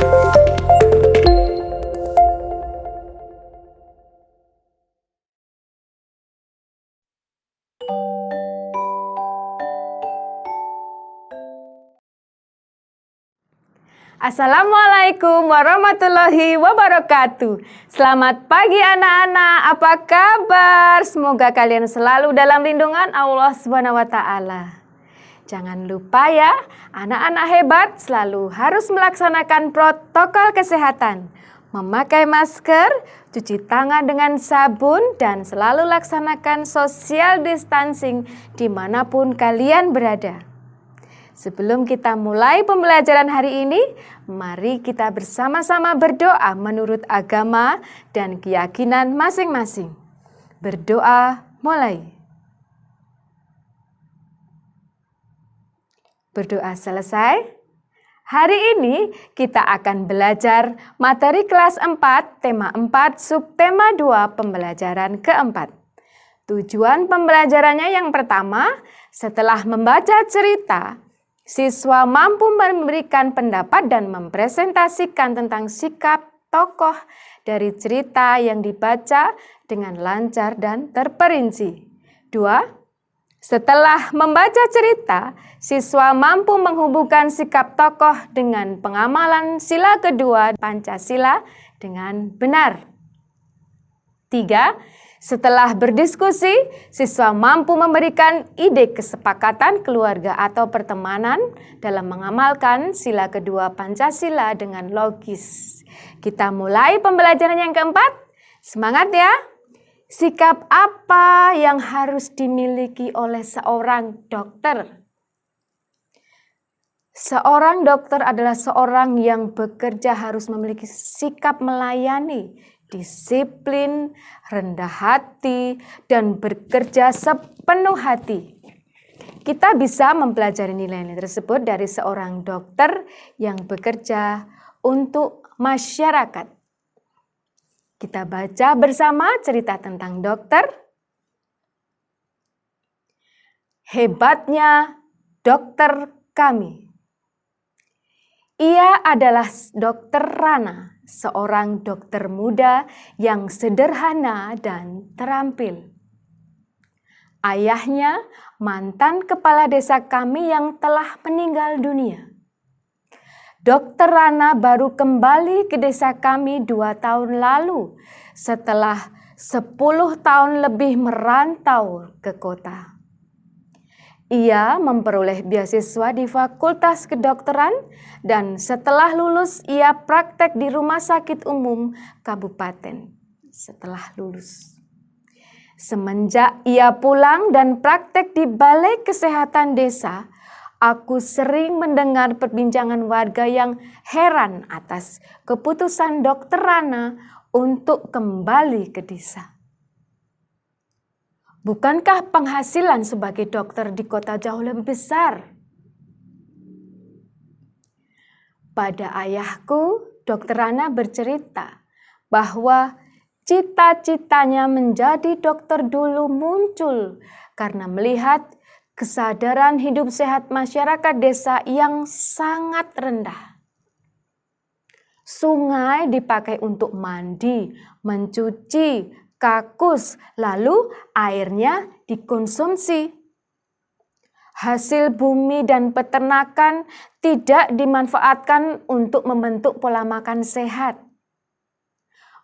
Assalamualaikum warahmatullahi wabarakatuh. Selamat pagi anak-anak, apa kabar? Semoga kalian selalu dalam lindungan Allah Subhanahu wa Ta'ala. Jangan lupa ya, anak-anak hebat selalu harus melaksanakan protokol kesehatan. Memakai masker, cuci tangan dengan sabun, dan selalu laksanakan social distancing dimanapun kalian berada. Sebelum kita mulai pembelajaran hari ini, mari kita bersama-sama berdoa menurut agama dan keyakinan masing-masing. Berdoa mulai. Berdoa selesai. Hari ini kita akan belajar materi kelas 4, tema 4, subtema 2, pembelajaran keempat. Tujuan pembelajarannya yang pertama, setelah membaca cerita, siswa mampu memberikan pendapat dan mempresentasikan tentang sikap tokoh dari cerita yang dibaca dengan lancar dan terperinci. 2. Setelah membaca cerita, siswa mampu menghubungkan sikap tokoh dengan pengamalan sila kedua Pancasila dengan benar. 3. Setelah berdiskusi, siswa mampu memberikan ide kesepakatan keluarga atau pertemanan dalam mengamalkan sila kedua Pancasila dengan logis. Kita mulai pembelajaran yang keempat. Semangat ya! Sikap apa yang harus dimiliki oleh seorang dokter? Seorang dokter adalah seorang yang bekerja harus memiliki sikap melayani, disiplin, rendah hati, dan bekerja sepenuh hati. Kita bisa mempelajari nilai-nilai tersebut dari seorang dokter yang bekerja untuk masyarakat. Kita baca bersama cerita tentang dokter. Hebatnya dokter kami. Ia adalah Dokter Rana, seorang dokter muda yang sederhana dan terampil. Ayahnya mantan kepala desa kami yang telah meninggal dunia. Dokter Rana baru kembali ke desa kami 2 tahun lalu setelah 10 tahun lebih merantau ke kota. Ia memperoleh beasiswa di Fakultas Kedokteran dan setelah lulus ia praktek di Rumah Sakit Umum Kabupaten. Setelah lulus, semenjak ia pulang dan praktek di Balai Kesehatan Desa, aku sering mendengar perbincangan warga yang heran atas keputusan Dokter Rana untuk kembali ke desa. Bukankah penghasilan sebagai dokter di kota jauh lebih besar? Pada ayahku, Dokter Rana bercerita bahwa cita-citanya menjadi dokter dulu muncul karena melihat kesadaran hidup sehat masyarakat desa yang sangat rendah. Sungai dipakai untuk mandi, mencuci, kakus, lalu airnya dikonsumsi. Hasil bumi dan peternakan tidak dimanfaatkan untuk membentuk pola makan sehat.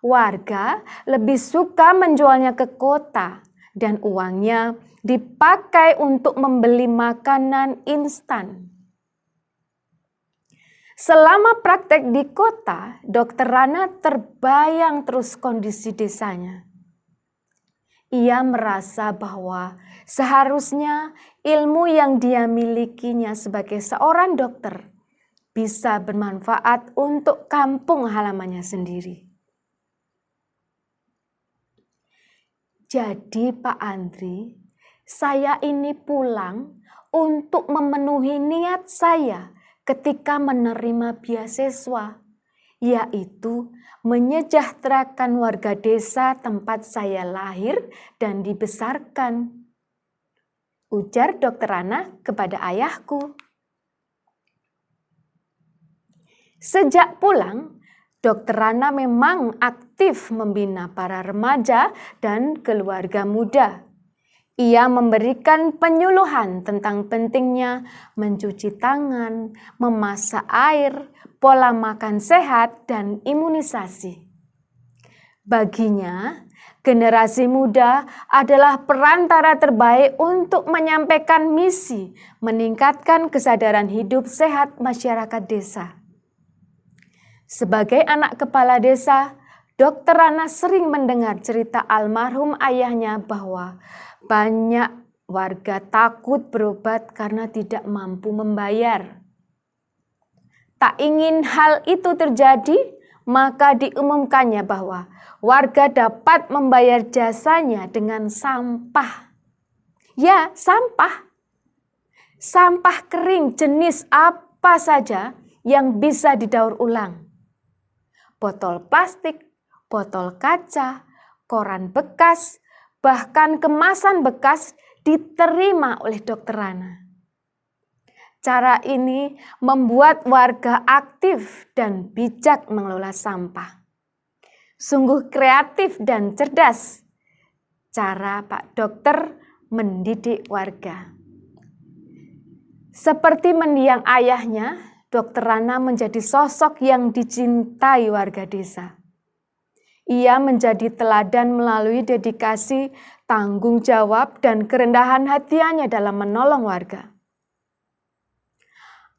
Warga lebih suka menjualnya ke kota dan uangnya dipakai untuk membeli makanan instan. Selama praktek di kota, Dokter Rana terbayang terus kondisi desanya. Ia merasa bahwa seharusnya ilmu yang dia milikinya sebagai seorang dokter bisa bermanfaat untuk kampung halamannya sendiri. Jadi Pak Andri, saya ini pulang untuk memenuhi niat saya ketika menerima beasiswa, yaitu menyejahterakan warga desa tempat saya lahir dan dibesarkan. Ujar Dokter Rana kepada ayahku. Sejak pulang, Dokter Rana memang aktif membina para remaja dan keluarga muda. Ia memberikan penyuluhan tentang pentingnya mencuci tangan, memasak air, pola makan sehat, dan imunisasi. Baginya, generasi muda adalah perantara terbaik untuk menyampaikan misi meningkatkan kesadaran hidup sehat masyarakat desa. Sebagai anak kepala desa, Dokter Rana sering mendengar cerita almarhum ayahnya bahwa banyak warga takut berobat karena tidak mampu membayar. Tak ingin hal itu terjadi, maka diumumkannya bahwa warga dapat membayar jasanya dengan sampah. Ya, sampah. Sampah kering jenis apa saja yang bisa didaur ulang. Botol plastik, botol kaca, koran bekas, bahkan kemasan bekas diterima oleh Dokter Rana. Cara ini membuat warga aktif dan bijak mengelola sampah. Sungguh kreatif dan cerdas cara Pak Dokter mendidik warga. Seperti mendiang ayahnya, Dokter Rana menjadi sosok yang dicintai warga desa. Ia menjadi teladan melalui dedikasi, tanggung jawab, dan kerendahan hatinya dalam menolong warga.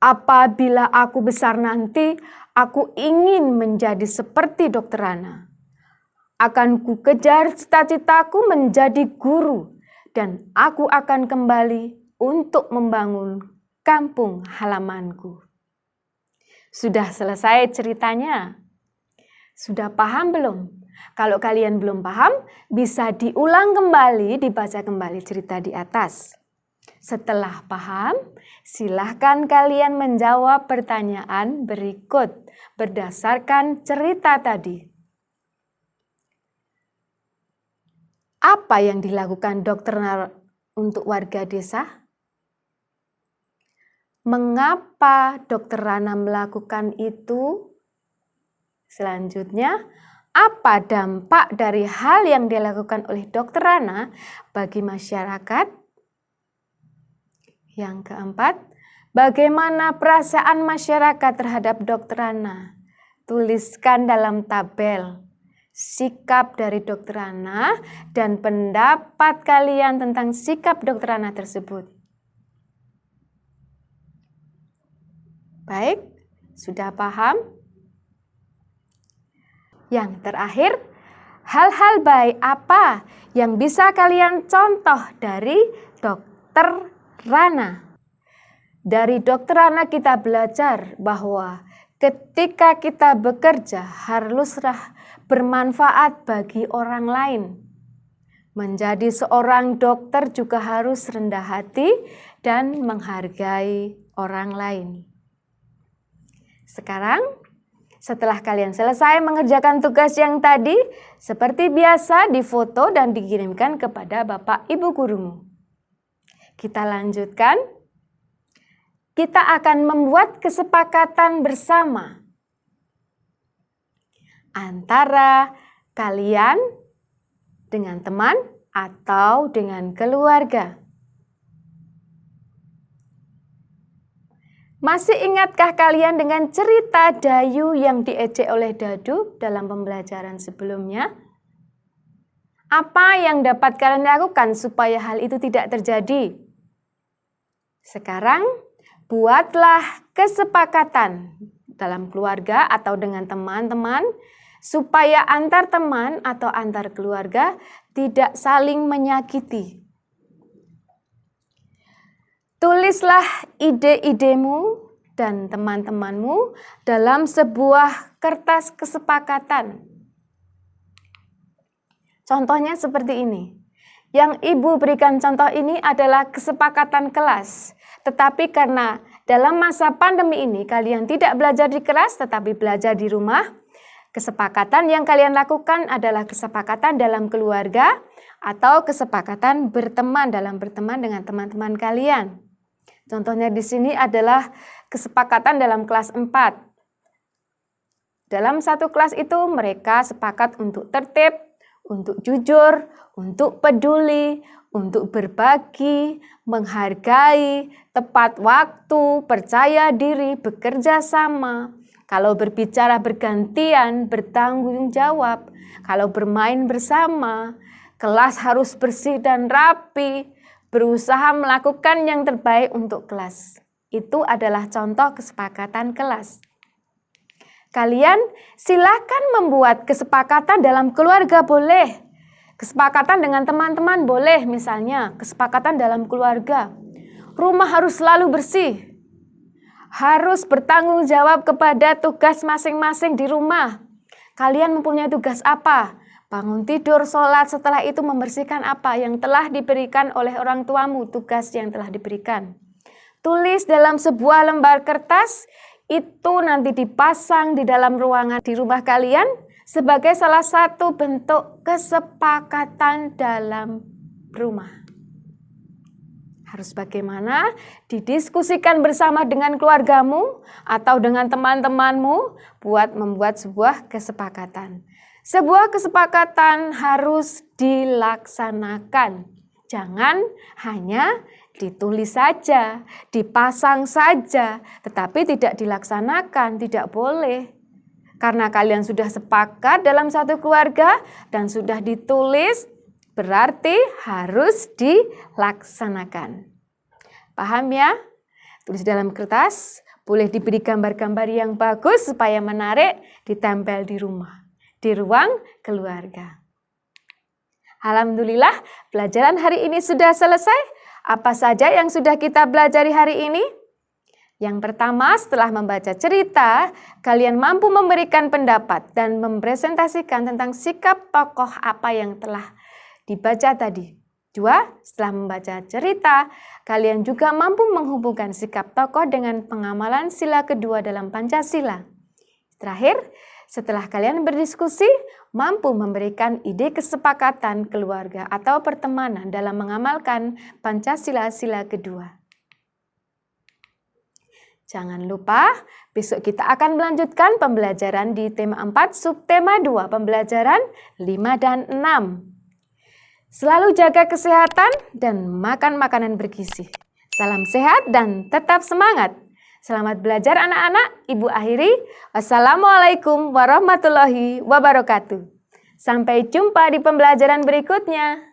Apabila aku besar nanti, aku ingin menjadi seperti Dokter Rana. Akan ku kejar cita-citaku menjadi guru, dan aku akan kembali untuk membangun kampung halamanku. Sudah selesai ceritanya? Sudah paham belum? Kalau kalian belum paham, bisa diulang kembali, dibaca kembali cerita di atas. Setelah paham, silahkan kalian menjawab pertanyaan berikut berdasarkan cerita tadi. Apa yang dilakukan Dokter Rana untuk warga desa? Mengapa Dokter Rana melakukan itu? Selanjutnya, apa dampak dari hal yang dilakukan oleh Dokter Rana bagi masyarakat? Yang keempat, bagaimana perasaan masyarakat terhadap Dokter Rana? Tuliskan dalam tabel sikap dari Dokter Rana dan pendapat kalian tentang sikap Dokter Rana tersebut. Baik, sudah paham? Yang terakhir, hal-hal baik apa yang bisa kalian contoh dari Dokter Rana? Dari Dokter Rana kita belajar bahwa ketika kita bekerja haruslah bermanfaat bagi orang lain. Menjadi seorang dokter juga harus rendah hati dan menghargai orang lain. Sekarang, setelah kalian selesai mengerjakan tugas yang tadi, seperti biasa difoto dan dikirimkan kepada Bapak Ibu gurumu. Kita lanjutkan. Kita akan membuat kesepakatan bersama antara kalian dengan teman atau dengan keluarga. Masih ingatkah kalian dengan cerita Dayu yang diejek oleh Dadu dalam pembelajaran sebelumnya? Apa yang dapat kalian lakukan supaya hal itu tidak terjadi? Sekarang, buatlah kesepakatan dalam keluarga atau dengan teman-teman supaya antar teman atau antar keluarga tidak saling menyakiti. Tulislah ide-idemu dan teman-temanmu dalam sebuah kertas kesepakatan. Contohnya seperti ini. Yang Ibu berikan contoh ini adalah kesepakatan kelas. Tetapi karena dalam masa pandemi ini kalian tidak belajar di kelas tetapi belajar di rumah, kesepakatan yang kalian lakukan adalah kesepakatan dalam keluarga atau kesepakatan berteman dengan teman-teman kalian. Contohnya di sini adalah kesepakatan dalam kelas 4. Dalam satu kelas itu mereka sepakat untuk tertib, untuk jujur, untuk peduli, untuk berbagi, menghargai, tepat waktu, percaya diri, bekerja sama. Kalau berbicara bergantian, bertanggung jawab. Kalau bermain bersama, kelas harus bersih dan rapi, berusaha melakukan yang terbaik untuk kelas. Itu adalah contoh kesepakatan kelas. Kalian silakan membuat kesepakatan dalam keluarga boleh. Kesepakatan dengan teman-teman boleh, misalnya kesepakatan dalam keluarga. Rumah harus selalu bersih. Harus bertanggung jawab kepada tugas masing-masing di rumah. Kalian mempunyai tugas apa? Bangun tidur, sholat, setelah itu membersihkan apa yang telah diberikan oleh orang tuamu, tugas yang telah diberikan. Tulis dalam sebuah lembar kertas, itu nanti dipasang di dalam ruangan di rumah kalian sebagai salah satu bentuk kesepakatan dalam rumah. Harus bagaimana? Didiskusikan bersama dengan keluargamu atau dengan teman-temanmu buat membuat sebuah kesepakatan. Sebuah kesepakatan harus dilaksanakan. Jangan hanya ditulis saja, dipasang saja, tetapi tidak dilaksanakan, tidak boleh. Karena kalian sudah sepakat dalam satu keluarga dan sudah ditulis, berarti harus dilaksanakan. Paham ya? Tulis dalam kertas, boleh diberi gambar-gambar yang bagus supaya menarik, ditempel di rumah, di ruang keluarga. Alhamdulillah, pelajaran hari ini sudah selesai. Apa saja yang sudah kita pelajari hari ini? Yang pertama, setelah membaca cerita, kalian mampu memberikan pendapat dan mempresentasikan tentang sikap tokoh apa yang telah dibaca tadi. 2. Setelah membaca cerita, kalian juga mampu menghubungkan sikap tokoh dengan pengamalan sila kedua dalam Pancasila. Terakhir, setelah kalian berdiskusi, mampu memberikan ide kesepakatan keluarga atau pertemanan dalam mengamalkan Pancasila sila kedua. Jangan lupa, besok kita akan melanjutkan pembelajaran di tema 4, subtema 2, pembelajaran 5 dan 6. Selalu jaga kesehatan dan makan makanan bergizi. Salam sehat dan tetap semangat. Selamat belajar anak-anak, Ibu akhiri. Wassalamualaikum warahmatullahi wabarakatuh. Sampai jumpa di pembelajaran berikutnya.